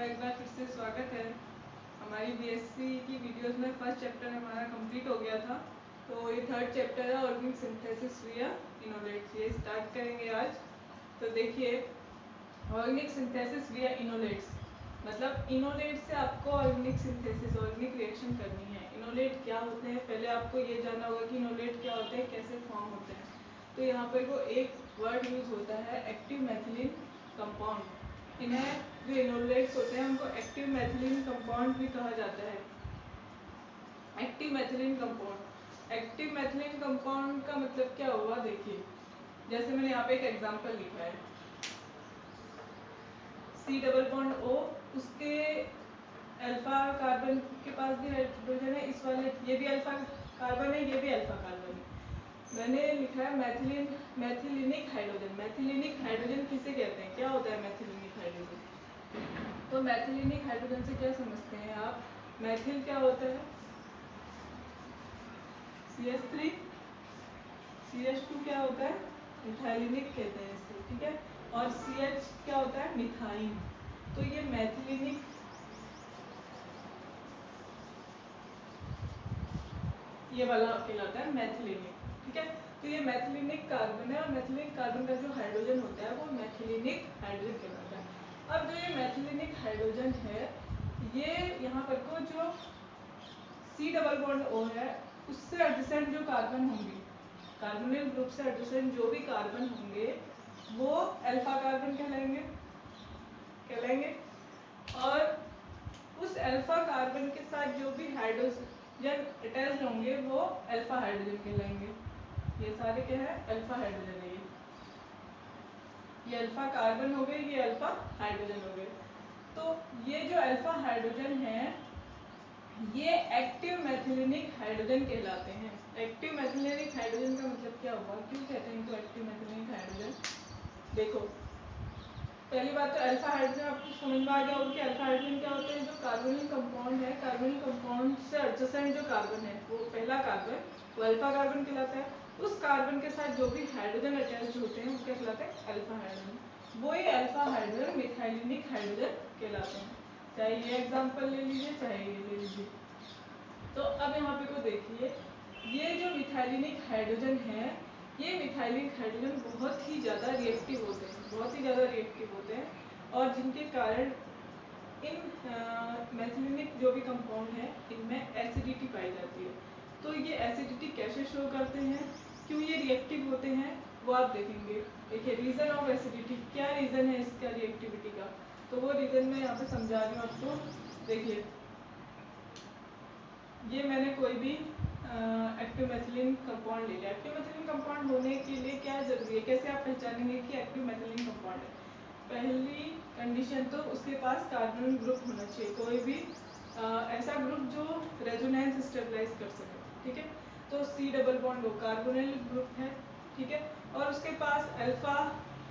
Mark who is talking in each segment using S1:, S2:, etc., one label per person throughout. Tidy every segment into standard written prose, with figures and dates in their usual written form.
S1: एक बार फिर से स्वागत है। हमारी बीएससी की वीडियोस में फर्स्ट चैप्टर हमारा कंप्लीट हो गया था, तो ये थर्ड चैप्टर है ऑर्गेनिक सिंथेसिस विया इनोलेट्स। ये स्टार्ट करेंगे आज। तो देखिए, ऑर्गेनिक सिंथेसिस विया इनोलेट्स मतलब इनोलेट से आपको ऑर्गेनिक सिंथेसिस ऑर्गेनिक रिएक्शन करनी है। इनोलेट क्या होते हैं, पहले आपको ये जानना होगा कि इनोलेट क्या होते हैं, कैसे फॉर्म होते हैं। तो यहाँ पर को एक वर्ड यूज होता है, एक्टिव मैथिलीन कंपाउंड। इन्हें जो इनोलेट्स होते हैं उनको एक्टिव मैथिलीन कंपाउंड भी कहा जाता है। एक्टिव मैथिलीन कंपाउंड, एक्टिव मैथिलीन कंपाउंड का मतलब क्या हुआ, देखिए जैसे मैंने यहाँ पे एक एग्जांपल लिखा है, C डबल बॉन्ड O, उसके अल्फा कार्बन के पास भी हाइड्रोजन है, इस वाले ये भी अल्फा कार्बन है, ये भी अल्फा कार्बन है। मैंने लिखा है मैथिलीन मैथिलीनिक हाइड्रोजन। मैथिलीनिक हाइड्रोजन किसे कहते हैं, क्या होता है मैथिलीनिक हाइड्रोजन? तो मैथिलीनिक हाइड्रोजन से क्या समझते हैं आप, मैथिल क्या होता है CH3, CH2 क्या होता है मिथाइलिनिक कहते हैं इससे, ठीक है। और CH क्या होता है मिथाइन। तो ये मैथिलीनिक, ये वाला कहलाता है मैथिलीनिक, ठीक है। तो ये मैथिलीनिक कार्बन है और मैथिलीनिक कार्बन का जो हाइड्रोजन होता है वो मैथिलीनिक हाइड्रोजन कहलाता है। अब जो ये मैथिलीनिक हाइड्रोजन है, ये यहाँ पर को जो C डबल बॉन्ड O है उससे एडजेसेंट जो कार्बन होंगे, कार्बोनिल ग्रुप से एडजेसेंट जो भी कार्बन होंगे वो अल्फा कार्बन कहलाएंगे। और उस अल्फा कार्बन के साथ जो भी हाइड्रोजन अटैच होंगे वो अल्फा हाइड्रोजन कहलाएंगे। ये सारे क्या है, अल्फा हाइड्रोजन है। ये अल्फा कार्बन हो गए, ये अल्फा हाइड्रोजन हो गए। तो ये जो अल्फा हाइड्रोजन है ये एक्टिव मैथिलीनिक हाइड्रोजन कहलाते हैं। एक्टिव मैथिलीनिक हाइड्रोजन का मतलब क्या हुआ, क्यों कहते हैं इनको एक्टिव मैथिलीनिक हाइड्रोजन? देखो, पहली बात तो अल्फा हाइड्रोजन आपको समझ में आ गया होगा कि अल्फा हाइड्रोजन क्या होते हैं, जो कार्बोनिल कंपाउंड है, कार्बोनिल कंपाउंड से एडजेसेंट जो कार्बन है वो पहला कार्बन वो अल्फा कार्बन कहलाता है। उस कार्बन के साथ जो भी हाइड्रोजन अटैच होते हैं वो क्या कहलाते हैं, अल्फा हाइड्रोजन। वो ही अल्फा हाइड्रोजन मिथाइलिनिक हाइड्रोजन कहलाते हैं। चाहे ये एग्जाम्पल ले लीजिए चाहे ये ले लीजिए। तो अब यहाँ पे को देखिए, ये जो मिथाइलिनिक हाइड्रोजन है, ये मिथाइलिनिक हाइड्रोजन बहुत ही ज़्यादा रिएक्टिव होते हैं, बहुत ही ज़्यादा रिएक्टिव होते हैं। और जिनके कारण इन मैथिलीनिक जो भी कंपाउंड है इनमें एसिडिटी पाई जाती है। तो ये एसिडिटी कैसे शो करते हैं, क्यों ये रिएक्टिव होते हैं, वो आप देखेंगे। देखिए, रीज़न ऑफ एसिडिटी, क्या रीज़न है इसका रिएक्टिविटी का, तो वो रीज़न मैं यहाँ पे समझा रही हूँ आपको। देखिए, ये मैंने कोई भी एक्टिव मैथिलीन कंपाउंड ले लिया। एक्टिव मैथिलीन कंपाउंड होने के लिए क्या जरूरी है, कैसे आप पहचानेंगे कि एक्टिव मैथिलीन कंपाउंड है? पहली कंडीशन तो उसके पास कार्बन ग्रुप होना चाहिए, कोई भी ऐसा ग्रुप जो रेजोनेंस स्टेबलाइज कर सके, ठीक है। तो C double bond O carbonyl group है, ठीक है। और उसके पास अल्फा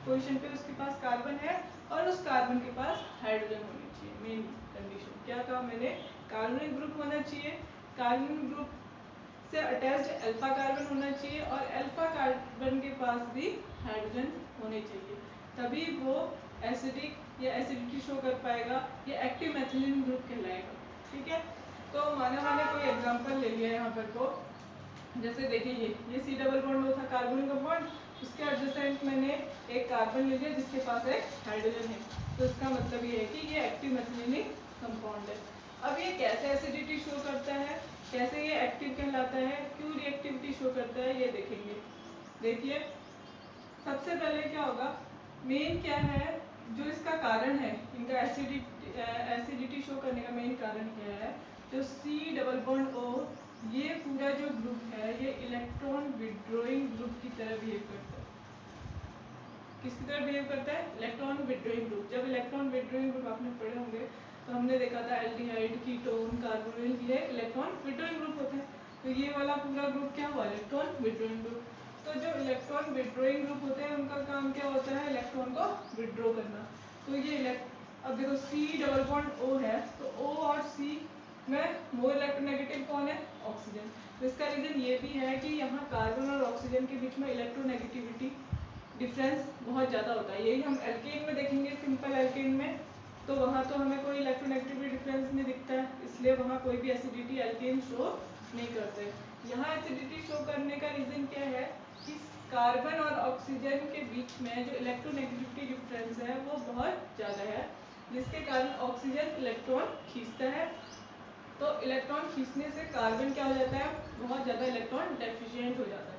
S1: पोजीशन पे उसके पास कार्बन है और उस कार्बन के पास हाइड्रोजन होनी चाहिए। मेन कंडीशन क्या कहा मैंने, कार्बोनिल ग्रुप होना चाहिए, कार्बन ग्रुप से अटैच्ड अल्फा कार्बन होना चाहिए और अल्फा कार्बन के पास भी हाइड्रोजन होने चाहिए, तभी वो एसिडिक या एसिडिटी शो कर पाएगा, ये एक्टिव मैथिलीन ग्रुप कहलाएगा, ठीक है। तो मैंने कोई एग्जांपल ले लिया यहाँ पर को, जैसे देखिए ये C डबल बॉन्ड था कार्बन कंपाउंड, उसके एडजेसेंट मैंने एक कार्बन ले लिया जिसके पास एक हाइड्रोजन है। तो इसका मतलब ये है कि ये एक्टिव मैथिलीनिक कंपाउंड है। अब ये कैसे एसिडिटी शो करता है, कैसे ये एक्टिव कहलाता है, क्यों रिएक्टिविटी शो करता है, ये देखेंगे। देखिए, सबसे पहले क्या होगा, मेन क्या है जो इसका कारण है, इनका एसिडिटी शो करने का मेन कारण क्या है, जो C डबल बॉन्ड O ये पूरा जो ग्रुप है ये इलेक्ट्रॉन विड्रॉइंग ग्रुप की तरह बिहेव करता है। किसकी तरह बिहेव करता है, इलेक्ट्रॉन विड्रॉइंग ग्रुप। जब इलेक्ट्रॉन विड्रॉइंग ग्रुप आपने पढ़े होंगे तो हमने देखा था एल्डिहाइड, कीटोन, कार्बोनिल, ये इलेक्ट्रॉन विड्रॉइंग ग्रुप होते हैं। तो ये वाला पूरा ग्रुप क्या हुआ, इलेक्ट्रॉन विड्रॉइंग ग्रुप। तो जो इलेक्ट्रॉन विड्रॉइंग ग्रुप होते हैं उनका काम क्या होता है, इलेक्ट्रॉन को विड्रॉ करना। तो ये अब देखो C डबल बॉन्ड O है, तो O और C में मोर इलेक्ट्रोनेगेटिव कौन है, ऑक्सीजन। तो इसका रीजन ये भी है कि यहाँ कार्बन और ऑक्सीजन के बीच में इलेक्ट्रोनेगेटिविटी डिफरेंस बहुत ज़्यादा होता है। यही हम एल्केन में देखेंगे, सिंपल एल्केन में तो वहाँ तो हमें कोई इलेक्ट्रोनेगेटिविटी डिफरेंस नहीं दिखता है, इसलिए वहाँ कोई भी एसिडिटी एल्केन शो नहीं करते। यहाँ एसिडिटी शो करने का रीज़न क्या है कि कार्बन और ऑक्सीजन के बीच में जो इलेक्ट्रोनेगेटिविटी डिफरेंस है वो बहुत ज़्यादा है, जिसके कारण ऑक्सीजन इलेक्ट्रॉन खींचता है। तो इलेक्ट्रॉन खींचने से कार्बन क्या हो जाता है, बहुत ज़्यादा इलेक्ट्रॉन डेफिशिएंट हो जाता है,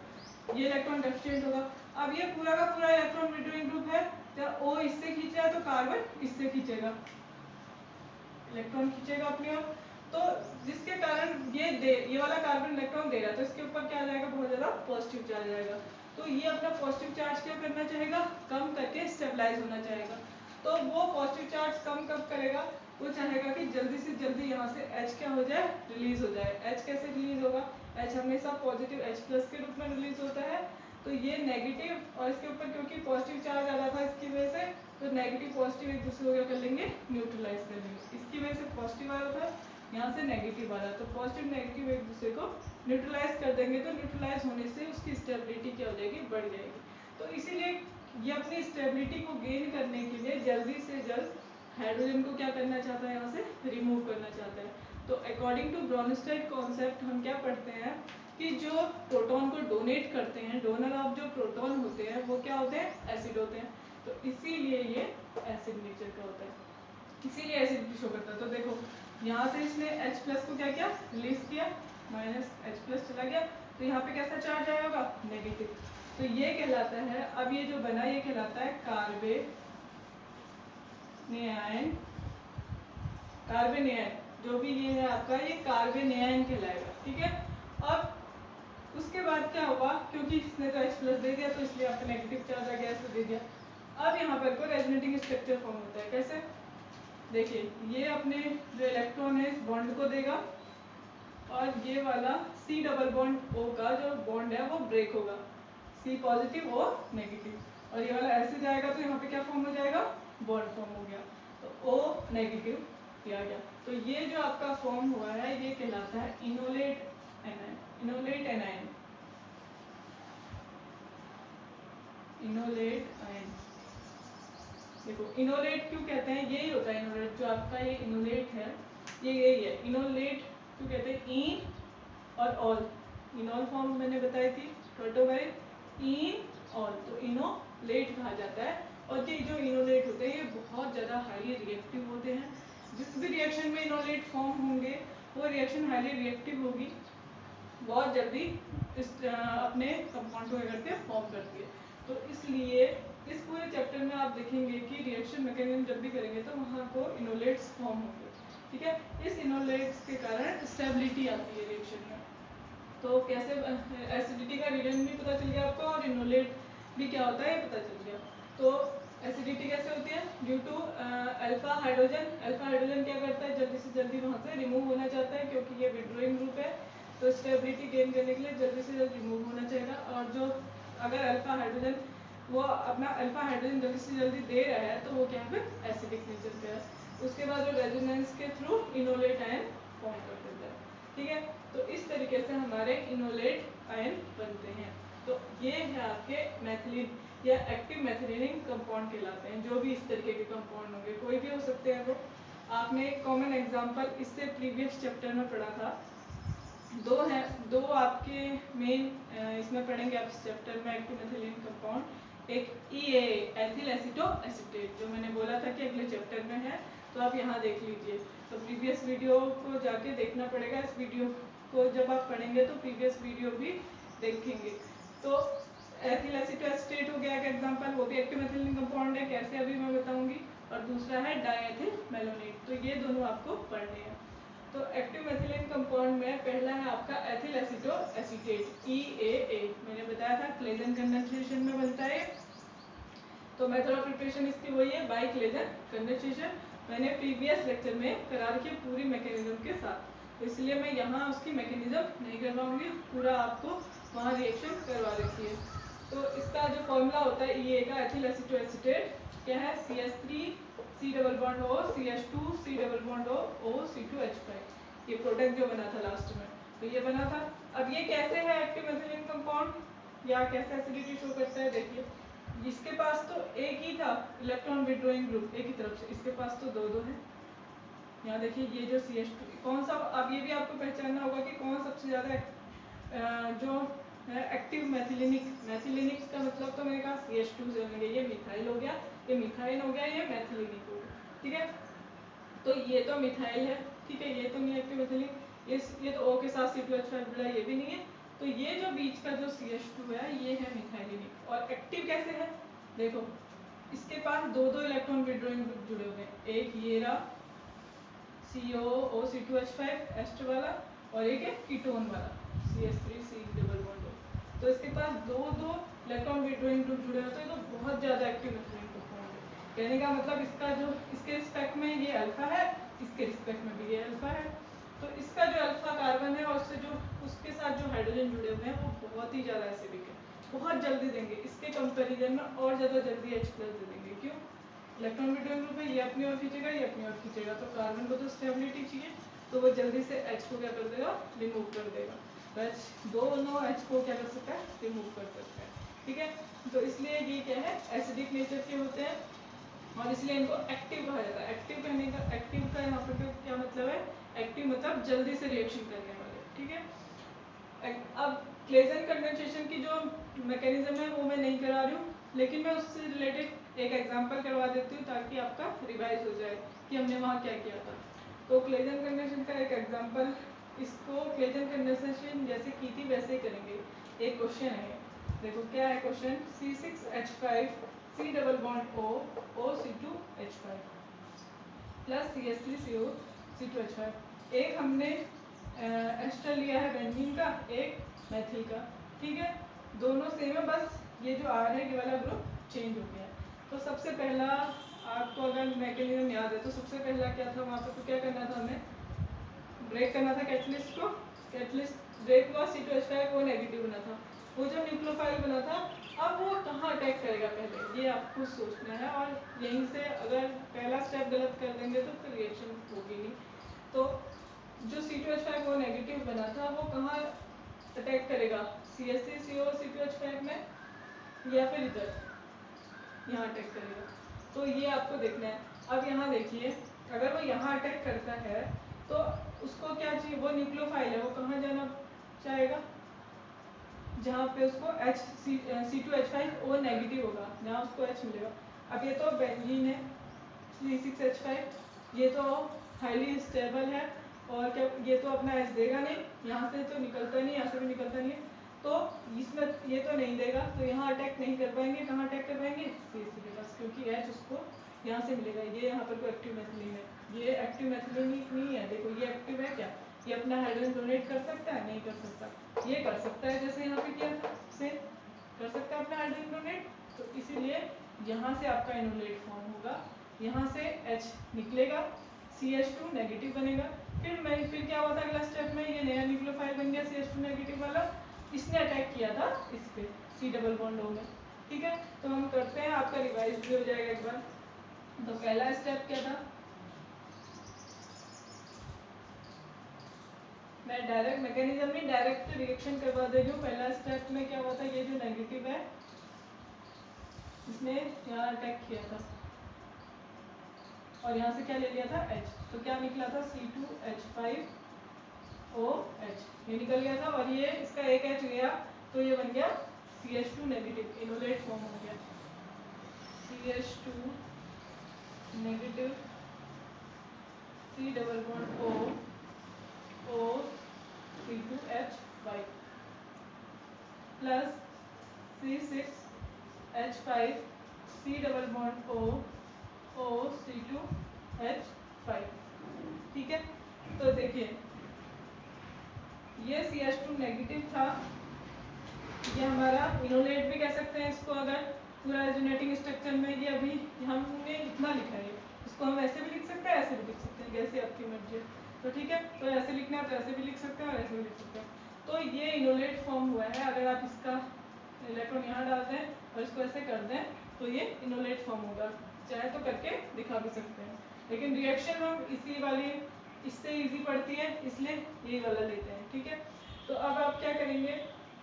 S1: ये इलेक्ट्रॉन डेफिशिएंट होगा। अब ये पूरा का पूरा इलेक्ट्रॉन विड्रॉइंग ग्रुप है, जब O इससे खींच रहा है तो कार्बन इससे खींचेगा, इलेक्ट्रॉन खींचेगा अपनी ओर। तो जिसके कारण ये वाला कार्बन इलेक्ट्रॉन दे रहा है, तो इसके ऊपर क्या आ जाएगा, बहुत ज़्यादा पॉजिटिव चार्ज आएगा। तो ये अपना पॉजिटिव चार्ज क्या करना चाहेगा, कम करके स्टेबलाइज होना चाहेगा। तो वो पॉजिटिव चार्ज कम कब करेगा, वो चाहेगा कि जल्दी से जल्दी यहाँ से H क्या हो जाए, रिलीज हो जाए। H कैसे रिलीज होगा, H हमेशा पॉजिटिव H+ के रूप में रिलीज होता है। तो ये नेगेटिव और इसके ऊपर क्योंकि पॉजिटिव चार्ज आ रहा था इसकी वजह से, तो नेगेटिव पॉजिटिव एक दूसरे को क्या कर लेंगे, न्यूट्रलाइज कर लेंगे। इसकी वजह से पॉजिटिव आ रहा था, यहाँ से नेगेटिव आ रहा है, तो पॉजिटिव नेगेटिव एक दूसरे को न्यूट्रलाइज कर देंगे। तो न्यूट्रलाइज होने से उसकी स्टेबिलिटी क्या हो जाएगी, बढ़ जाएगी। तो इसीलिए ये अपनी स्टेबिलिटी को गेन करने के लिए जल्दी से जल्द हाइड्रोजन को क्या करना चाहता है, यहाँ से रिमूव करना चाहता है। तो अकॉर्डिंग टू ब्रोनस्टेड कॉन्सेप्ट हम क्या पढ़ते हैं कि जो प्रोटॉन को डोनेट करते हैं, डोनर ऑफ जो प्रोटॉन होते हैं वो क्या होते हैं, एसिड होते हैं। तो इसीलिए ये एसिड नेचर का होता है, इसीलिए एसिडिटी शो करता है। तो देखो यहाँ से इसने H+ को क्या किया, रिलीज किया, -H+ चला गया, तो यहाँ पे कैसा चार्ज आया होगा, नेगेटिव। तो ये कहलाता है, अब ये जो बना ये कहलाता है कार्बेनियन, कार्बेनियन जो भी ये है आपका, ये कार्बेनियन कहलाएगा, ठीक है। अब उसके बाद क्या होगा, क्योंकि इसने तो H+ दे दिया तो इसलिए आपका नेगेटिव चार्ज आ गया, ऐसे दे दिया। अब यहाँ पर कोई रेजोनेटिंग स्ट्रक्चर फॉर्म होता है, कैसे, देखिए ये अपने जो इलेक्ट्रॉन है इस बॉन्ड को देगा, और ये वाला C डबल बॉन्ड O का जो बॉन्ड है वो ब्रेक होगा, C पॉजिटिव O नेगेटिव, और ये वाला ऐसे जाएगा तो यहाँ पे क्या फॉर्म हो जाएगा, बॉन्ड फॉर्म हो गया, तो O नेगेटिव दिया गया। तो ये जो आपका फॉर्म हुआ है ये कहलाता है enolate anion, enolate anion, enolate ion. देखो इनोलेट क्यों कहते हैं, यही होता है इनोलेट, जो आपका ये इनोलेट है ये यही है। इनोलेट क्यों कहते हैं, इन और ऑल, इनॉल फॉर्म मैंने बताई थी टोटोबाइल, इन ऑल, तो इनोलेट कहा जाता है। और ये जो इनोलेट होते हैं ये बहुत ज़्यादा हाईली रिएक्टिव होते हैं, जिस भी रिएक्शन में इनोलेट फॉर्म होंगे वो रिएक्शन हाईली रिएक्टिव होगी, बहुत जल्दी इस अपने कंपाउंड को करके फॉर्म करती है। तो इसलिए इस पूरे चैप्टर में आप देखेंगे कि रिएक्शन मैकेनिज्म जब भी करेंगे तो वहाँ को इनोलेट्स फॉर्म होंगे, ठीक है। इस इनोलेट्स के कारण स्टेबिलिटी आती है रिएक्शन में। तो कैसे एसिडिटी का रीजन भी पता चल गया आपको, और इनोलेट भी क्या होता है ये पता चल गया। तो एसिडिटी कैसे होती है, due to alpha hydrogen, alpha hydrogen क्या करता है, जल्दी से जल्दी वहाँ से रिमूव होना चाहता है, क्योंकि ये विड्रॉइंग ग्रुप है, तो स्टेबिलिटी गेन करने के लिए जल्दी से जल्दी रिमूव होना चाहिए। और जो अगर अल्फा हाइड्रोजन वो अपना अल्फा हाइड्रोजन जल्दी से जल्दी दे रहा है तो वो क्या है, एसिडिक नेचर का है। उसके बाद वो रेजोनेंस के थ्रू इनोलेट आयन फॉर्म कर देता है, ठीक है। तो इस तरीके से हमारे इनोलेट आयन बनते हैं। तो ये है आपके मैथिलीन या एक्टिव मैथिलीनिंग कंपाउंड कहलाते हैं, जो भी इस तरीके के कंपाउंड होंगे, कोई भी हो सकते हैं। वो आपने कॉमन एग्जांपल इससे प्रीवियस चैप्टर में पढ़ा था, दो आपके मेन इसमें पढ़ेंगे आप इस चैप्टर में एक्टिव मैथिलीन कंपाउंड। एक EAA एथिल एसीटो एसीटेट, जो मैंने बोला था कि अगले चैप्टर में है, तो आप यहाँ देख लीजिए। तो प्रीवियस वीडियो को जाके देखना पड़ेगा, इस वीडियो को जब आप पढ़ेंगे तो प्रीवियस वीडियो भी देखेंगे। तो एथिल एसीटो एसीटेट हो गया एक एग्जांपल, वो भी एक्टिव मैथिलीन कंपाउंड है, कैसे अभी मैं बताऊंगी। और दूसरा है डायएथिल मेलोनेट, तो ये दोनों आपको पढ़ने हैं। तो एक्टिव मैथिलीन कंपाउंड में पहला है आपका एथिल एसीटो एसीटेट EAA, मैंने बताया था क्लेजन कंडेंसेशन में बनता है। तो मेथड ऑफ प्रिपरेशन इसकी वही है, बाय क्लेजन कंडेंसेशन, मैंने प्रीवियस लेक्चर में करा रखी है पूरी मैकेनिज्म के साथ, तो इसलिए मैं यहाँ उसकी मैकेनिज्म नहीं करवाऊंगी, पूरा आपको वहाँ रिएक्शन करवा रखी है। तो इसका जो फॉर्मूला होता है EA का, एथिल एसीटो एसीटेट क्या है, CH3 C double bond O CH2 C double bond O O C2H5, ये प्रोडक्ट जो बना था लास्ट में, तो ये बना था। अब ये कैसे है एक्टिव मैथिलीन कंपाउंड, या कैसे एसिडिटी शो करता है, देखिए इसके पास तो एक ही था इलेक्ट्रॉन विड्रॉइंग ग्रुप एक ही तरफ से, इसके पास तो दो दो है। यहाँ देखिए ये जो CH2 कौन सा, अब ये भी आपको पहचानना होगा कि कौन सबसे ज़्यादा जो है एक्टिव मैथिलिनिक का मतलब तो मैंने कहा CH2 से लेंगे, ये मिथाइल हो गया, ये मिथाइल हो गया, ये मैथिलिनिक हो गया, ठीक है। तो ये तो मिथाइल है, ठीक है, ये तो नहीं एक्टिव मैथिलिनिक, ये तो O के साथ C2H5 जुड़ा, ये भी नहीं है। तो ये जो बीच का जो CH2 है ये है मिथाइलिनिक। और एक्टिव कैसे है, देखो इसके पास दो दो इलेक्ट्रॉन विड्रॉइंग ग्रुप जुड़े हुए हैं, एक ये रहा COO एस्टर वाला, और एक है कीटोन वाला CH3C डबल बॉन्ड O। तो इसके पास दो दो इलेक्ट्रॉन विड्रॉइंग ग्रुप जुड़े होते हैं, तो बहुत ज़्यादा एक्टिव मैथिलिन कंपाउंड है। कहने का मतलब इसका जो इसके रिस्पेक्ट में ये अल्फा है, इसके रिस्पेक्ट में भी ये अल्फा है। तो इसका जो अल्फा कार्बन है और उससे जो उसके साथ जो हाइड्रोजन जुड़े हुए हैं वो बहुत ही ज़्यादा एसिडिक है, बहुत जल्दी देंगे, इसके कंपेरिजन में और ज़्यादा जल्दी H+ दे देंगे। क्यों, इलेक्ट्रॉन विड्रॉइंग ग्रुप है, ये अपनी ओर खींचेगा, ये अपनी ओर खींचेगा, तो कार्बन को तो स्टेबिलिटी चाहिए, तो वो जल्दी से H को क्या कर देगा, रिमूव कर देगा। तो H दोनों H को क्या कर सकता है, रिमूव कर सकता है, ठीक है। तो इसलिए ये क्या है, एसिडिक नेचर के होते हैं, और इसलिए इनको एक्टिव कहा जाता है। एक्टिव कहने का, एक्टिव का यहाँ पर क्या मतलब है, एक्टिव मतलब जल्दी से रिएक्शन करने वाले, ठीक है। अब क्लेजन कंडेंसेशन की जो मैकेनिज्म है वो मैं नहीं करा रही हूँ, लेकिन मैं उससे रिलेटेड एक एग्जांपल करवा देती हूँ ताकि आपका रिवाइज हो जाए कि हमने वहाँ क्या किया था। तो क्लेजन कंडेंसेशन का एक एग्जांपल, इसको क्लेजन कंडेंसेशन जैसे की थी वैसे ही करेंगे। एक क्वेश्चन है, देखो क्या है question, C6H5 C double bond O OC2H5 plus CH3CO C2H5। एक हमने एस्टर लिया है बेंजीन का, एक मैथिल का, ठीक है, दोनों सेम है, बस ये जो R है ये वाला ग्रुप चेंज हो गया है। तो सबसे पहला आपको अगर मैकेनिज्म याद है तो सबसे पहला क्या था वहाँ पर, तो क्या करना था, हमें ब्रेक करना था कैटलिस्ट को, कैटलिस्ट ब्रेक हुआ, C2H5 वो नेगेटिव बना था, वो जो न्यूक्लियोफाइल बना था, अब वो कहाँ अटैक करेगा पहले ये आपको सोचना है, और यहीं से अगर पहला स्टेप गलत कर देंगे तो फिर रिएक्शन होगी नहीं। तो जो C2H5 वो नेगेटिव बना था वो कहाँ अटैक करेगा, CH3CO C2H5 में, या फिर इधर यहाँ अटैक करेगा। तो ये आपको देखना है। अब यहाँ देखिए, अगर वो यहाँ अटैक करता है तो उसको क्या चाहिए, वो न्यूक्लियोफाइल है, वो कहाँ जाना चाहेगा, जहाँ पे उसको C2H5O नेगेटिव होगा, जहाँ उसको H मिलेगा। अब ये तो बेंजीन है C6H5, ये तो हाईली स्टेबल है, और क्या ये तो अपना H देगा नहीं, यहाँ से तो निकलता नहीं, यहाँ से भी निकलता नहीं है, तो इसमें ये तो नहीं देगा, तो यहाँ अटैक नहीं कर पाएंगे, कहाँ अटैक कर पाएंगे, CH के पास, क्योंकि H उसको यहाँ से मिलेगा। ये यहाँ पर कोई एक्टिव मैथिलीन है, ये एक्टिव मैथिलीन नहीं है, देखो ये एक्टिव है क्या, ये अपना हाइड्रोजन डोनेट कर सकता है, नहीं कर सकता, ये कर सकता है, जैसे यहाँ पे किया था सेम कर सकता है अपना हाइड्रोजन डोनेट। तो इसीलिए यहाँ से आपका इनोलेट फॉर्म होगा, यहाँ से H निकलेगा, CH2 नेगेटिव बनेगा, फिर क्या हुआ था अगला स्टेप में, ये नया न्यूक्लियोफाइल बन गया CH2 नेगेटिव वाला, इसने अटैक किया था इस पे C डबल बॉन्ड O में, ठीक है। तो हम करते हैं, आपका रिवाइज भी हो जाएगा एक बार। तो पहला स्टेप क्या था, मैं डायरेक्ट मैकेनिज्म नहीं डायरेक्ट रिएक्शन करवा दे रही हूँ। पहला स्टेप में क्या हुआ था, ये जो नेगेटिव है इसने यहाँ अटैक किया था, और यहाँ से क्या ले लिया था H, तो क्या निकला था C2H5OH, ये निकल गया था, और ये इसका एक H गया तो ये बन गया CH2 नेगेटिव, इनोलेट फॉर्म हो गया, CH2 negative C double bond O C2H5 plus C6H5 C double bond O C2H5, ठीक है। तो देखिए ये CH2 नेगेटिव था, ये हमारा इनोलेट भी कह सकते हैं इसको, अगर पूरा रेजोनेटिंग स्ट्रक्चर में ये अभी हमने इतना लिखा है, इसको हम ऐसे भी लिख सकते हैं, ऐसे भी लिख सकते हैं, जैसे आपकी मर्जी है। तो ठीक है, तो ऐसे लिखना है तो ऐसे भी लिख सकते हैं और ऐसे भी लिख सकते हैं। तो ये इनोलेट फॉर्म हुआ है, अगर आप इसका इलेक्ट्रॉन यहाँ डाल दें और इसको ऐसे कर दें तो ये इनोलेट फॉर्म होगा, चाहे तो करके दिखा भी सकते हैं, लेकिन रिएक्शन हम इसी वाली इससे इजी पड़ती है इसलिए यही वाला लेते हैं, ठीक है। तो अब आप क्या करेंगे,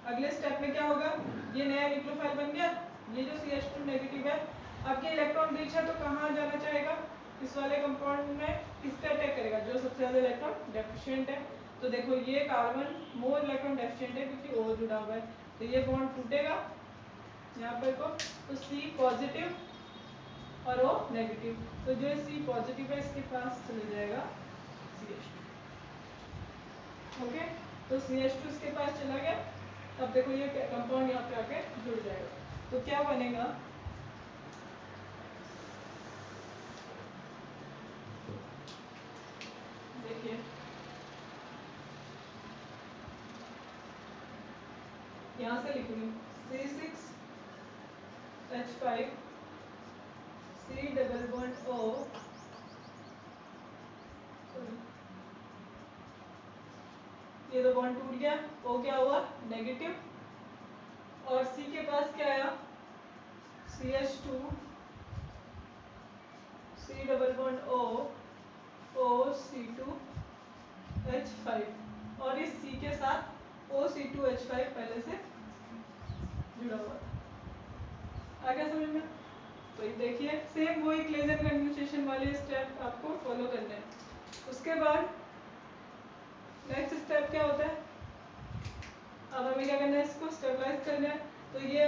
S1: अगले स्टेप में क्या होगा, ये नया न्यूक्लियोफाइल बन गया, ये जो CH2 नेगेटिव है, आपके इलेक्ट्रॉन रिच है तो कहाँ जाना चाहेगा, इस वाले कंपाउंड में किस पे अटैक करेगा, जो सबसे ज़्यादा इलेक्ट्रॉन डेफिशिएंट है। तो देखो ये कार्बन मोर इलेक्ट्रॉन डेफिशिएंट है क्योंकि O जुड़ा हुआ है, तो ये बॉन्ड टूटेगा यहाँ पर को, तो C पॉजिटिव और O नेगेटिव, तो जो C पॉजिटिव है इसके पास चले जाएगा CH2। ओके, तो CH2 इसके पास चला गया। अब देखो ये कंपाउंड यहाँ पे आके जुड़ जाएगा, तो क्या बनेगा, देखिए यहाँ से लिखूंगी C6H5 C double bond O, ये तो बॉन्ड टूट गया, O क्या हुआ नेगेटिव, और C के पास क्या आया CH2 C double bond O OC2H5, और इस C के साथ OC2H5 पहले से जुड़ा हुआ था। आ गया समझ में। तो ये देखिए सेम वही क्लेजन कंडेंसेशन वाले स्टेप आपको फॉलो करने हैं। उसके बाद नेक्स्ट स्टेप क्या होता है, अब हमें क्या करना है, इसको स्टेबलाइज करना है। तो ये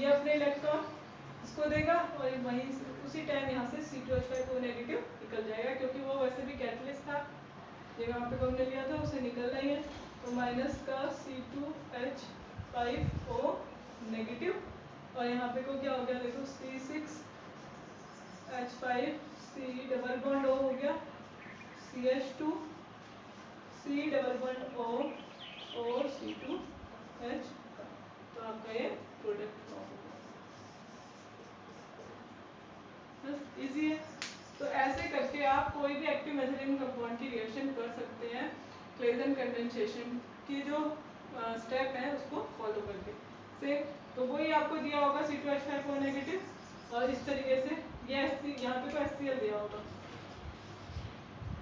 S1: अपने इलेक्ट्रॉन इसको देगा और वहीं उसी टाइम यहाँ से C2H5 O नेगेटिव निकल जाएगा, क्योंकि वो वैसे भी कैटलिस्ट था, ये वहाँ पे हमने लिया था उसे निकलना ही है। तो माइनस का C2H5O नेगेटिव, और यहाँ पे को क्या हो गया, देखो C6H5 C double bond O हो गया, CH2 C double bond O और C2H, तो आपका ये प्रोडक्ट फॉर्म होगा। बस इजी है। तो ऐसे करके आप कोई भी एक्टिव मेथिलीन कंपाउंड की रिएक्शन कर सकते हैं क्लेजन कंडेंसेशन की जो स्टेप है उसको फॉलो करके। सेम तो वही आपको दिया होगा C2H5O नेगेटिव, और इस तरीके से ये यहाँ पे तो HCl दिया होगा,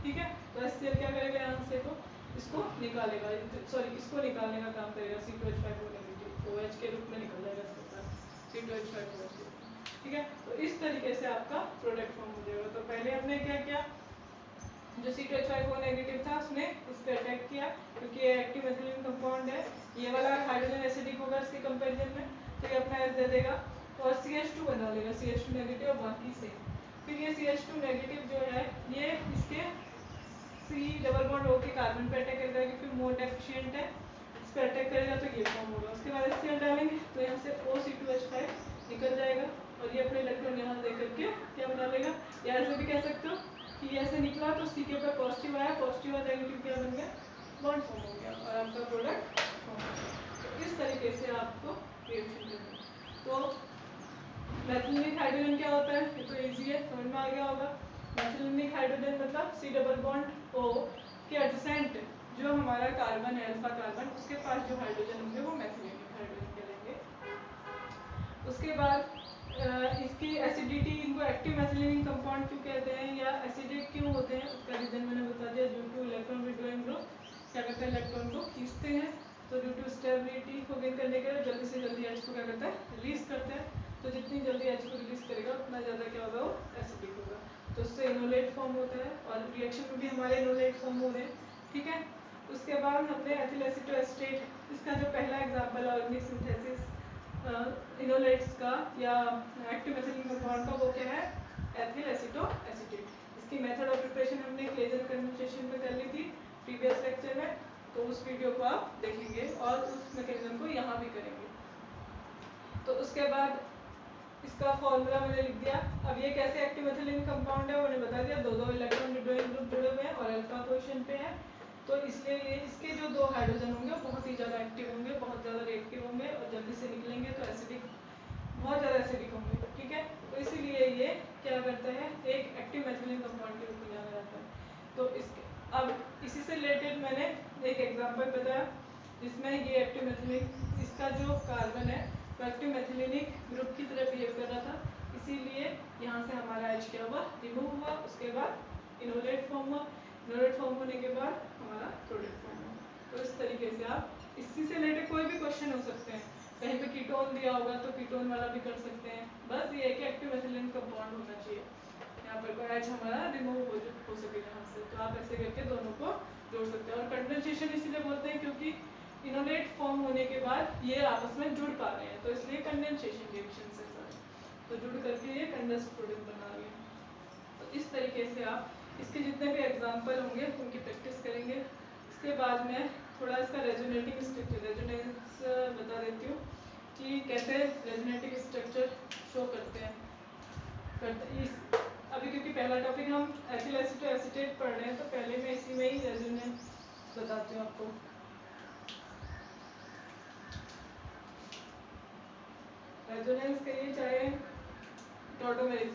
S1: ठीक है। तो HCl क्या करेगा, यहाँ से तो इसको निकालेगा, सॉरी इसको निकालने का काम करेगा, C2H5O नेगेटिव OH के रूप में निकल जाएगा इसके पास C2H5O, ठीक है। तो इस तरीके से आपका प्रोडक्ट फॉर्म हो जाएगा। तो पहले हमने क्या किया, जो C2H5O नेगेटिव था उसने इस पे अटैक किया, क्योंकि ये एक्टिव मेथिलीन कंपाउंड है, ये वाला हाइड्रोजन एसिडिक होगा इसके कंपैरिजन में, तो ये अपना एस दे देगा और CH2 बना लेगा, CH2 नेगेटिव और बाकी से। फिर ये CH2 नेगेटिव जो है ये इसके C डबल बॉन्ड O के कार्बन पे अटैक करेगा, क्योंकि मोर डेफिशिएंट है, इस पे अटैक करेगा तो ये फॉर्म होगा। उसके बाद HCl डालेंगे तो यहाँ से OC2H5 निकल जाएगा, और ये अपने इलेक्ट्रॉन यहाँ दे करके क्या बना लेगा, या ऐसे भी कह सकते हो कि ऐसे निकला तो C के ऊपर पॉजिटिव आया, पॉजिटिव और नेगेटिव क्या बन गया, बॉन्ड फॉर्म हो गया और आपका प्रोडक्ट फॉर्म हो गया। तो इस तरीके से आपको रिएक्शन करना है। तो मेथिलीनिक हाइड्रोजन क्या होता है, ये तो इजी है, समझ में आ गया होगा। मेथिलीनिक हाइड्रोजन मतलब C डबल बॉन्ड O के एडजेसेंट जो हमारा कार्बन है, अल्फा कार्बन, उसके पास जो हाइड्रोजन होंगे वो मेथिलीनिक हाइड्रोजन कहलाएंगे। उसके बाद इसकी एसिडिटी, इनको एक्टिव मेथिलीनिक कंपाउंड क्यों कहते हैं या एसिडिक क्यों होते हैं, उसका रीजन मैंने बता दिया, due two electron withdrawing group क्या करते हैं, इलेक्ट्रॉन को खींचते हैं, तो ड्यू टू स्टेबिलिटी को गेन करने के लिए जल्दी से जल्दी H को क्या करता है, रिलीज करते हैं। तो जितनी जल्दी H को रिलीज करेगा उतना ज़्यादा क्या होगा, वो एसिडिक होगा, तो उससे इनोलेट फॉर्म होता है, और रिएक्शन में भी हमारे इनोलेट फॉर्म हो रहे हैं, ठीक है। उसके बाद हमने एथिल एसीटोएस्टेट, इसका जो पहला एग्जाम्पल है ऑर्गेनिक सिंथेसिस इनोलेट्स का या एक्टिव मेथिलीन कंपाउंड का, वो क्या है, एथिल एसीटोएसिटेट। इसकी मेथड ऑफ प्रिपरेशन हमने क्लेजन कंडेंसेशन में कर ली थी प्रीवियस लेक्चर में, तो उस वीडियो को आप देखेंगे और उस मैकेनिज्म को यहाँ भी करेंगे। तो उसके बाद इसका फॉर्मूला मैंने लिख दिया। अब ये कैसे एक्टिव मेथिलीन कंपाउंड है वो मैंने बता दिया, दो इलेक्ट्रॉन विड्रॉइंग ग्रुप जुड़े हुए हैं और अल्फा पोजीशन पे है, तो इसलिए ये इसके जो दो हाइड्रोजन होंगे बहुत ही ज़्यादा एक्टिव होंगे, बहुत ज़्यादा रिएक्टिव होंगे और जल्दी से निकलेंगे, तो एसिडिक, बहुत ज़्यादा एसिडिक होंगे, ठीक है। तो इसीलिए ये क्या करता है, एक एक्टिव मेथिलीन कंपाउंड के रूप में जाना जाता है। तो इसके अब इसी से रिलेटेड मैंने एक एग्जाम्पल बताया जिसमें ये एक्टिव मेथिलीन, इसका जो कार्बन है वो एक्टिव मेथिलीनिक ग्रुप की तरह बिहेव कर रहा था, इसीलिए यहाँ से हमारा H क्या हुआ, रिमूव हुआ। उसके बाद इनोलेट फॉर्म हुआ, इनोलेट फॉर्म होने के बाद हमारा प्रोडक्ट फॉर्म हुआ। तो इस तरीके से आप इसी से रिलेटेड कोई भी क्वेश्चन हो सकते हैं, कहीं पे कीटोन दिया होगा तो कीटोन वाला भी कर सकते हैं। बस ये है कि एक्टिव एथिलीन कंपाउंड होना चाहिए, यहाँ पर कोई H हमारा रिमूव हो सके यहाँ से। तो आप ऐसे करके दोनों को जोड़ सकते हैं। और कंडेंसेशन इसीलिए बोलते हैं क्योंकि इनोलेट फॉर्म होने के बाद ये आपस में जुड़ पा रहे हैं, तो इसलिए कंडेंसेशन रिएक्शन से सर तो जुड़ करके ये कंडेंस्ड प्रोडक्ट बना रहे हैं। तो इस तरीके से आप इसके जितने भी एग्जाम्पल होंगे उनकी प्रैक्टिस करेंगे। इसके बाद में थोड़ा इसका रेजोनेटिंग स्ट्रक्चर रेजोनेंस बता देती हूँ कि कैसे रेजोनेटिंग स्ट्रक्चर शो करते हैं। अभी क्योंकि पहला टॉपिक हम एथिल एसीटेट पढ़ रहे हैं, तो पहले मैं इसी में ही रेजोनेंस बताती हूँ आपको। रेजोनेंस कहिए चाहे टॉटोमेरिक,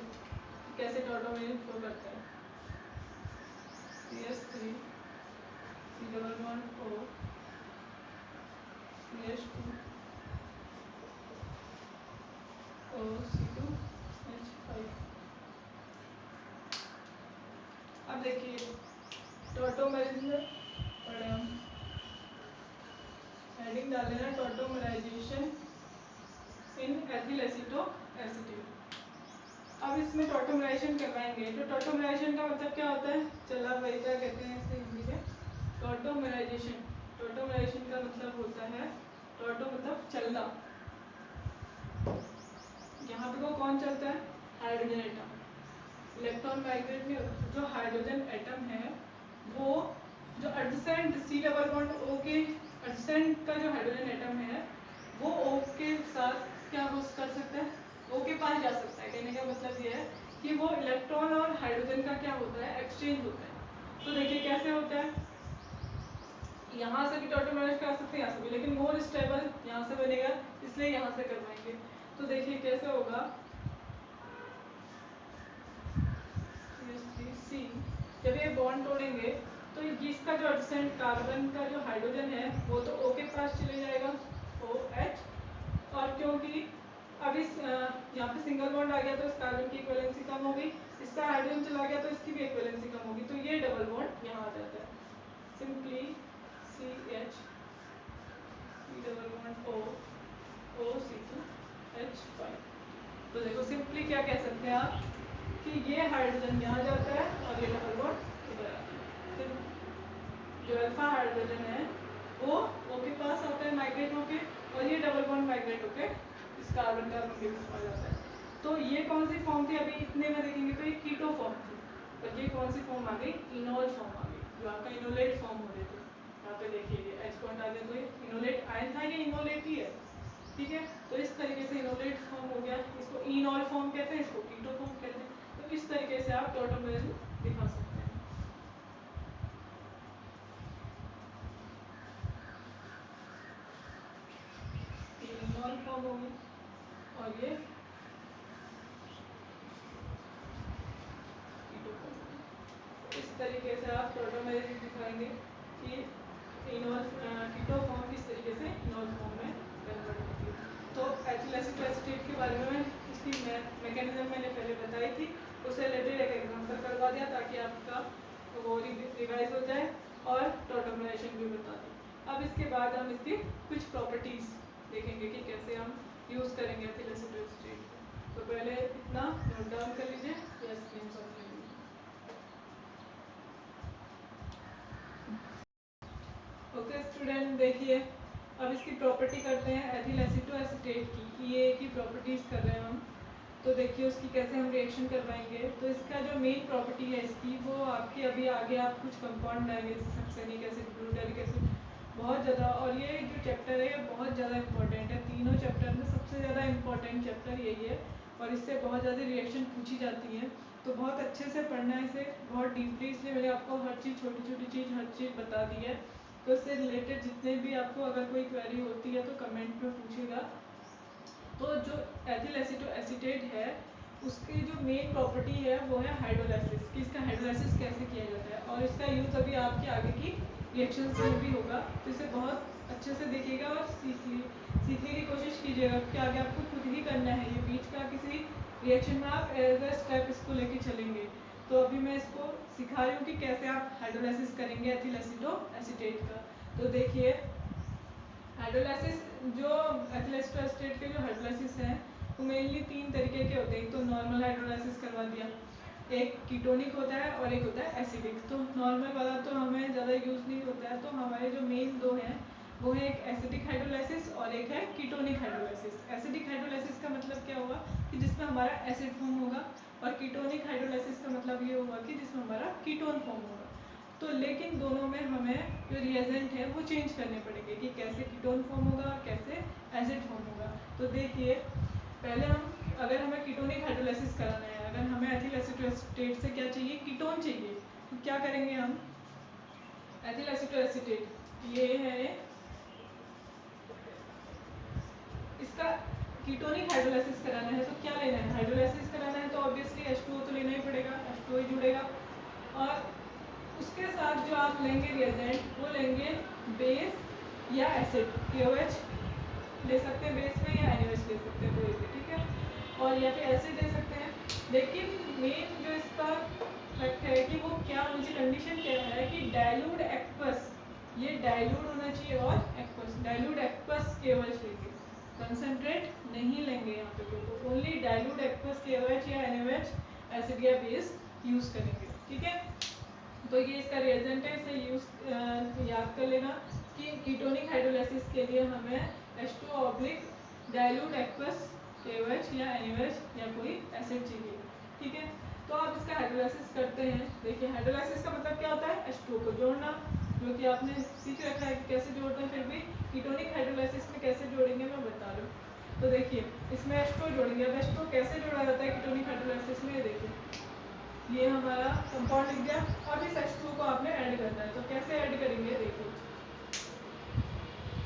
S1: कैसे टॉटोमेरिक शो करते हैं। CH3 C11O CH2 OC2H5। अब देखिए टॉटोमेरिक में पढ़े हम, हेडिंग डाल देना टॉटोमराइजेशन इन एथिल एसीटोएसीटेट। अब इसमें टॉटोमराइजेशन करवाएंगे, तो टॉटोमराइजेशन का मतलब क्या होता है, चला वही क्या कहते हैं इसे हिंदी में टॉटोमराइजेशन। टॉटोमराइजेशन का मतलब होता है, टॉटो मतलब चलना, यहाँ पे वो कौन चलता है, हाइड्रोजन एटम। इलेक्ट्रॉन माइग्रेट में जो हाइड्रोजन एटम है वो जो adjacent C double bond O के एडजेसेंट का जो हाइड्रोजन एटम है वो ओ के साथ क्या हो कर सकता है, ओ के पास जा सकता है। कहने का मतलब ये है कि वो इलेक्ट्रॉन और हाइड्रोजन का क्या होता है, एक्सचेंज होता है। तो देखिए कैसे होता है, यहाँ से भी टॉटोमराइज कर सकते हैं, यहाँ से भी, लेकिन मोर स्टेबल यहाँ से बनेगा, इसलिए यहाँ से करवाएंगे। तो देखिए कैसे होगा, C जब ये बॉन्ड तोड़ेंगे तो इसका जो एडजेसेंट कार्बन का जो हाइड्रोजन है वो तो O के पास चले जाएगा, OH। और क्योंकि अब इस यहाँ पे सिंगल बॉन्ड आ गया तो इस कार्बन की इक्विवेलेंसी कम होगी, इसका हाइड्रोजन चला गया तो इसकी भी इक्विवेलेंसी कम होगी, तो ये डबल बॉन्ड यहाँ आ जाता है। Simply CH double bond O OC2H5। तो देखो सिंपली क्या कह सकते हैं आप कि ये हाइड्रोजन यहाँ जाता है और ये डबल बॉन्ड इधर आता है। जो अल्फा हाइड्रोजन है वो O के पास आता है माइग्रेट होके, और ये डबल बॉन्ड माइग्रेट होके इस कार्बन कार्बन के बीच में जाता है। तो ये कौन सी फॉर्म थी, अभी इतने में देखेंगे तो ये कीटो फॉर्म थी, और ये कौन सी फॉर्म आ गई, इनोल फॉर्म आ गई, जो आपका इनोलेट फॉर्म हो रहे थे। यहाँ पे देखिए ये H पॉइंट आ गया, तो ये इनोलेट आयन था, ये इनोलेट ही है, ठीक है। तो इस तरीके से इनोलेट फॉर्म हो गया, इसको इनोल फॉर्म कहते हैं, इसको कीटो फॉर्म कहते हैं। तो इस तरीके से आप टॉटोमेरिज्म दिखा सकते हैं। ये इनोल फॉर्म होगी और ये कीटो फॉर्म होगी। तो इस तरीके से आप टॉटोमेरिज्म दिखाएंगे कि इनोल कीटो फॉर्म किस तरीके से इनोल फॉर्म में कन्वर्ट होती है। तो एथिल एसीटेट के बारे में इसकी मैकेनिज्म मैंने पहले बताई थी, उससे रिलेटेड एक एग्जांपल करवा दिया ताकि आपका वो रिवाइज हो जाए, और टॉटोमराइजेशन भी बता दी। अब इसके बाद हम इसकी कुछ प्रॉपर्टीज देखेंगे कि कैसे हम यूज करेंगे एथिल एसीटेट को। तो पहले इतना नोट डाउन कर लीजिए या स्क्रीनशॉट ले लीजिए। ओके स्टूडेंट, देखिए अब इसकी प्रॉपर्टी करते हैं एथिल एसीटोएसीटेट की, ये की प्रॉपर्टीज कर रहे हैं हम। तो देखिए उसकी कैसे हम रिएक्शन करवाएंगे। तो इसका जो मेन प्रॉपर्टी है इसकी, वो आपके अभी आगे आप कुछ कंपाउंड आएंगे, सक्सेनिक एसिड, ग्लूटारिक एसिड, बहुत ज़्यादा। और ये जो चैप्टर है ये बहुत ज़्यादा इंपॉर्टेंट है, तीनों चैप्टर में सबसे ज़्यादा इंपॉर्टेंट चैप्टर यही है, और इससे बहुत ज़्यादा रिएक्शन पूछी जाती है। तो बहुत अच्छे से पढ़ना है इसे, बहुत डीपली, इसलिए मैंने आपको हर चीज़, छोटी छोटी चीज़, हर चीज़ बता दी है। तो इससे रिलेटेड जितने भी आपको अगर कोई क्वेरी होती है तो कमेंट में पूछिएगा। तो जो एथिल एसीटोएसीटेट है उसकी जो मेन प्रॉपर्टी है वो है हाइड्रोलाइसिस, कि इसका हाइड्रोलाइसिस कैसे किया जाता है, और इसका यूज़ अभी आपके आगे की रिएक्शंस में भी होगा। तो इसे बहुत अच्छे से देखिएगा और सीखने की कोशिश कीजिएगा, कि आगे आपको खुद ही करना है। ये बीच का किसी रिएक्शन में आप एज अ स्टेप इसको लेके चलेंगे। तो अभी मैं इसको सिखा रही हूँ कि कैसे आप हाइड्रोलाइसिस करेंगे एथिल एसीटोएसीटेट का। तो देखिए हाइड्रोलाइसिस जो एथिलेस्टोएस्टेट के जो हाइड्रोलाइसिस है वो मेनली 3 तरीके के होते हैं। एक तो नॉर्मल हाइड्रोलाइसिस करवा दिया, एक कीटोनिक होता है और एक होता है एसिडिक। तो नॉर्मल वाला तो हमें ज़्यादा यूज़ नहीं होता है, तो हमारे जो मेन दो हैं वो है एक एसिडिक हाइड्रोलाइसिस और एक है कीटोनिक हाइड्रोलाइसिस। एसिडिक हाइड्रोलाइसिस का मतलब क्या हुआ कि जिसमें हमारा एसिड फॉर्म होगा, और कीटोनिक हाइड्रोलाइसिस का मतलब ये हुआ कि जिसमें हमारा कीटोन फॉर्म होगा। तो लेकिन दोनों में हमें जो रिएजेंट है वो चेंज करने पड़ेंगे कि कैसे कीटोन फॉर्म होगा और कैसे एसिड फॉर्म होगा। तो देखिए पहले हम, अगर हमें कीटोनिक हाइड्रोलाइसिस कराना है, अगर हमें एथिल एसीटोएसिटेट से क्या चाहिए, कीटोन चाहिए, तो क्या करेंगे हम, एथिल एसीटोएसिटेट ये है, इसका कीटोनिक हाइड्रोलाइसिस कराना है तो क्या लेना है, हाइड्रोलाइसिस कराना है तो ऑब्वियसली H2O तो लेना ही पड़ेगा, H2O ही जुड़ेगा। और उसके साथ जो आप लेंगे रिएजेंट वो लेंगे बेस या एसिड, KOH ले सकते हैं बेस में या NaOH ले सकते हैं कोई भी, ठीक है, और या फिर एसिड ले सकते हैं। लेकिन मेन जो इसका फैक्ट है कि वो क्या, उनकी कंडीशन क्या है कि डाइल्यूट एक्वस, ये डाइल्यूट होना चाहिए और एक्वस, डाइल्यूट एक्वस KOH लेंगे, कंसंट्रेट नहीं लेंगे यहाँ पे कोई, तो ओनली डाइल्यूट एक्वस KOH या NaOH एसिड या बेस यूज़ करेंगे, ठीक है। तो ये इसका रिएजेंट है, इसे यूज़ याद कर लेना कि कीटोनिक हाइड्रोलाइसिस के लिए हमें H2O डाइल्यूट एक्वस KOH या NaOH या कोई एसिड चाहिए, ठीक है। तो आप इसका हाइड्रोलाइसिस करते हैं। देखिए हाइड्रोलाइसिस का मतलब क्या होता है, H2O को जोड़ना, जो कि आपने सीख रखा है कि कैसे जोड़ते हैं, फिर भी कीटोनिक हाइड्रोलाइसिस में कैसे जोड़ेंगे मैं बता दूँ। तो देखिए इसमें H2O जोड़ेंगे। अब H2O कैसे जोड़ा जाता है कीटोनिक हाइड्रोलाइसिस में, देखिए ये हमारा कंपाउंड लिख दिया। अब इस H2O को आपने ऐड करना है, तो कैसे ऐड करेंगे, देखिए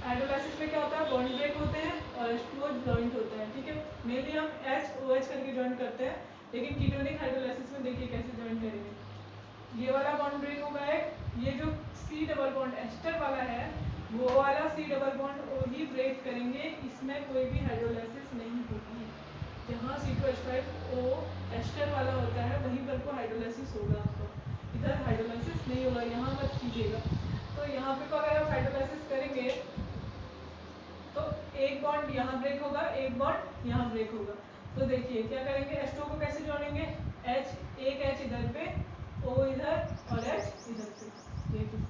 S1: हाइड्रोलाइसिस में क्या होता है, बॉन्ड ब्रेक होते हैं और H2O जॉइंट होता है, ठीक है। मेनली हम HOH करके जॉइंट करते हैं, लेकिन कीटोनिक हाइड्रोलाइसिस में देखिए कैसे जॉइंट करेंगे। ये वाला बॉन्ड ब्रेक होगा एक, ये जो C डबल बॉन्ड एस्टर वाला है वो वाला C डबल बॉन्ड ही ब्रेक करेंगे, इसमें कोई भी हाइड्रोलाइसिस नहीं होगी। जहाँ C2H5O एस्टर वाला होता है वहीं पर को हाइड्रोलाइसिस होगा आपका, इधर हाइड्रोलाइसिस नहीं होगा, यहाँ मत कीजिएगा। तो यहाँ पे को अगर आप हाइड्रोलाइसिस करेंगे तो एक बॉन्ड यहाँ ब्रेक होगा, एक बॉन्ड यहाँ ब्रेक होगा। तो देखिए क्या करेंगे, H2O को कैसे जोड़ेंगे, H, एक H इधर पे, O इधर और H इधर पे, देखिए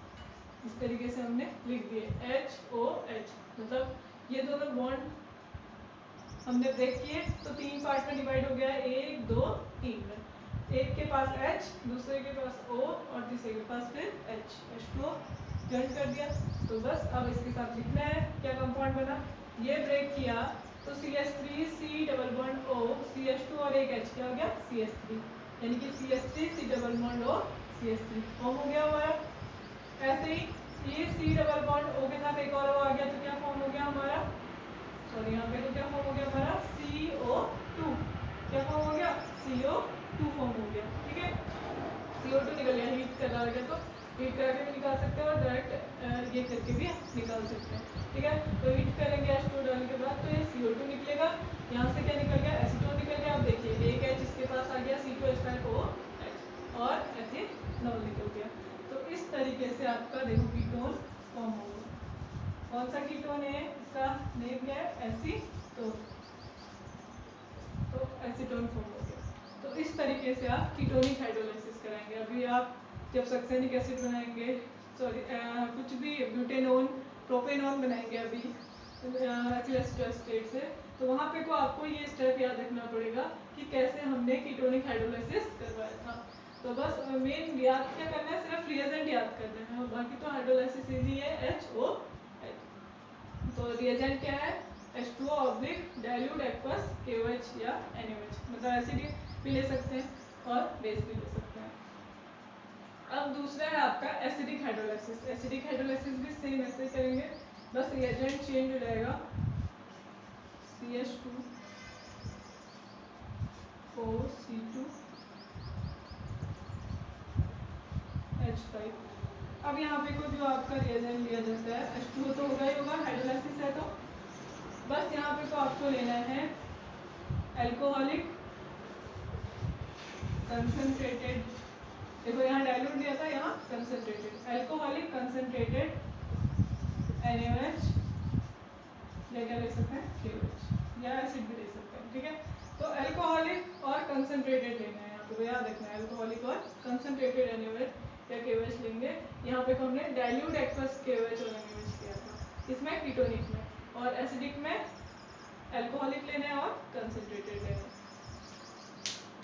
S1: इस तरीके से हमने लिख दिए HOH, मतलब ये दोनों बॉन्ड हमने ब्रेक किए तो 3 पार्ट में डिवाइड हो गया, 1 2 3 में। एक के पास H, दूसरे के पास O और तीसरे के पास फिर H, H2O जॉइंट कर दिया। तो बस अब इसके साथ लिखना है क्या कंपाउंड बना, ये ब्रेक किया तो CH3 C double bond O, CH2 और एक H क्या हो गया CH3, यानी कि CH3 C double bond O CH3 form हो गया हमारा। ऐसे ही ये C डबल बॉन्ड O के साथ एक और O आ गया तो क्या फॉर्म हो गया हमारा, सॉरी यहाँ पे तो क्या फॉर्म हो गया हमारा CO2, क्या फॉर्म हो गया CO2 फॉर्म हो गया, ठीक है। CO2 निकल गया, हीट कर रहा है तो हीट करके भी निकाल सकते हैं और डायरेक्ट ये करके भी निकाल सकते हैं, ठीक है। तो हीट करेंगे H2O डालने के बाद तो ये CO2 निकलेगा, यहाँ से क्या निकल गया एसीटोन निकल गया। अब देखिए एक H इसके पास आ गया C2H5OH और एथिनॉल निकल गया। तो इस तरीके से आपका देखो कीटोन फॉर्म होगा। कौन सा कीटोन है, इसका नेम क्या है, एसीटोन, तो एसीटोन फॉर्म हो गया। तो इस तरीके से आप कीटोनिक हाइड्रोलाइसिस कराएंगे। अभी आप जब सक्सेनिक एसिड बनाएंगे, सॉरी कुछ भी ब्यूटेनॉन प्रोपेनॉन बनाएंगे अभी एथिलेस्टोएस्टेट से, तो वहाँ पे को आपको ये स्टेप याद रखना पड़ेगा कि कैसे हमने कीटोनिक हाइड्रोलाइसिस करवाया था। तो बस मेन याद क्या करना है, सिर्फ रिएजेंट याद करना है, बाकी तो हाइड्रोलाइसिस इजी है HOH। तो रिएजेंट क्या है, H2O oblique dilute aqueous KOH या NaOH, मतलब एसिड भी ले सकते हैं और बेस भी ले सकते हैं। अब दूसरा है आपका एसिडिक हाइड्रोलाइसिस। एसिडिक हाइड्रोलाइसिस भी सेम ऐसे करेंगे, बस रिएजेंट चेंज हो जाएगा, CH2 4C2 H5। अब यहाँ पे को जो आपका रिएजेंट लिया जाता है H2O तो होगा ही होगा, हाइड्रोलाइसिस है तो बस यहाँ पे को आपको लेना है अल्कोहलिक कंसंट्रेटेड, देखो यहाँ डाइल्यूट दिया था, यहाँ concentrated, alcoholic concentrated NaOH alcoholic और कंसंट्रेटेड लेना है, यहाँ पे याद रखना है अल्कोहलिक और कंसंट्रेटेड NaOH या KOH लेंगे। यहाँ पे हमने डाइल्यूट एक्वस KOH और NaOH किया था, इसमें कीटोनिक में, और एसिडिक में अल्कोहलिक लेना है और कंसंट्रेटेड लेना है।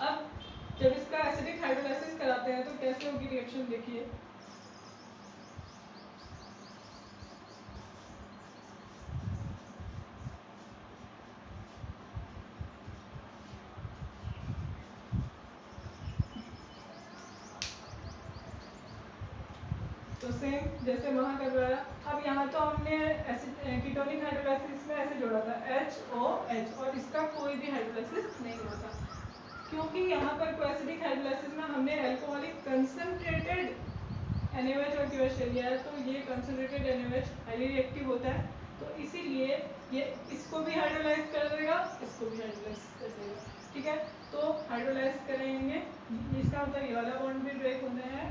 S1: अब जब इसका एसिडिक हाइड्रोलाइसिस कराते हैं तो कैसे होगी रिएक्शन देखिए। तो सेम जैसे वहाँ कर रहा है। अब यहाँ तो हमने कीटोनिक हाइड्रोलाइसिस में ऐसे जोड़ा था HOH, और इसका कोई भी हाइड्रोलाइसिस नहीं हुआ था क्योंकि यहाँ पर एसिडिक हाइड्रोलाइसिस में हमने अल्कोहलिक कंसंट्रेटेड NaOH और KOH ले लिया है, तो ये कंसंट्रेटेड NaOH हाईली रिएक्टिव होता है, तो इसीलिए ये इसको भी हाइड्रोलाइज कर देगा, इसको भी हाइड्रोलाइज कर देगा। ठीक है, तो हाइड्रोलाइज करेंगे, इसका मतलब ये वाला बॉन्ड भी ब्रेक होना है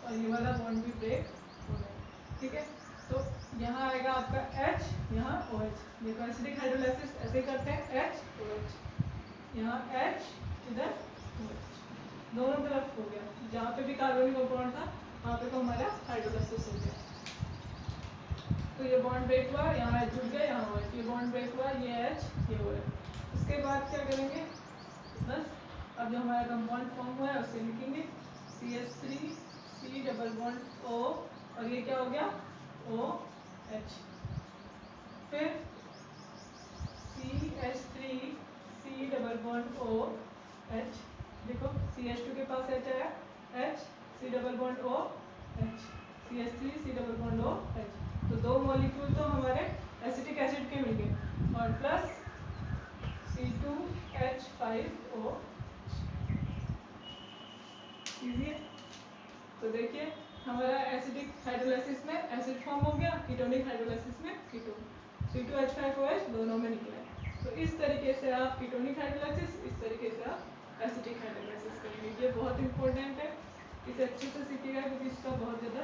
S1: और ये वाला बॉन्ड भी ब्रेक होना है। ठीक है, तो यहाँ आएगा आपका H, यहाँ OH। देखो एसिडिक हाइड्रोलाइसिस ऐसे करते हैं HOH, यहाँ H, इधर OH, दोनों तरफ हो गया। जहाँ पे भी कार्बोनिक कंपाउंड था वहाँ पे तो हमारा हाइड्रोलाइसिस हो गया। तो ये बॉन्ड ब्रेक हुआ, यहाँ H जुड़ गया, यहाँ OH, ये बॉन्ड ब्रेक हुआ, ये H, ये OH। उसके बाद क्या करेंगे, बस अब जो हमारा कंपाउंड फॉर्म हुआ है उसे लिखेंगे CH3 C double bond O, और ये क्या हो गया OH। फिर CH3 C double bond OH, देखो CH2 के पास H आया, H C double bond OH, CH3 C double bond OH, तो दो मॉलिक्यूल तो हमारे एसिटिक एसिड के मिल गए, और प्लस C2H5O। इजी है। तो देखिए हमारा एसिडिक हाइड्रोलाइसिस में एसिड फॉर्म हो गया, कीटोनिक हाइड्रोलाइसिस में कीटोन, C2H5OH दोनों में निकला है। तो इस तरीके से आप कीटोनिक हाइड्रोलाइसिस, इस तरीके से आप एसिडिक हाइड्रोलाइसिस करेंगे। ये बहुत इंपॉर्टेंट है, इसे अच्छे से सीखिएगा क्योंकि इसका बहुत ज़्यादा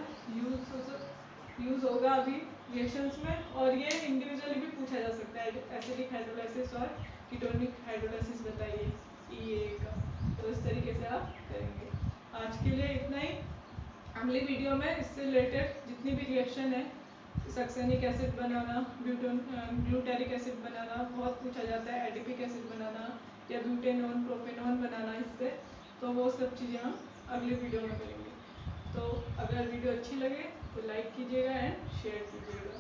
S1: यूज़ होगा अभी रिएक्शंस में, और ये इंडिविजुअली भी पूछा जा सकता है, एसिडिक हाइड्रोलाइसिस और कीटोनिक हाइड्रोलाइसिस बताइए EA का। तो इस तरीके से आप करेंगे। आज के लिए इतना ही। अगली वीडियो में इससे रिलेटेड जितनी भी रिएक्शन है, सक्सेनिक एसिड बनाना, ब्यूटेरिक एसिड बनाना, बहुत पूछा जाता है, एडिपिक एसिड बनाना या ब्यूटेनॉन प्रोपेनॉन बनाना इससे, तो वो सब चीज़ें हम अगली वीडियो में करेंगे। तो अगर वीडियो अच्छी लगे तो लाइक कीजिएगा एंड शेयर कीजिएगा।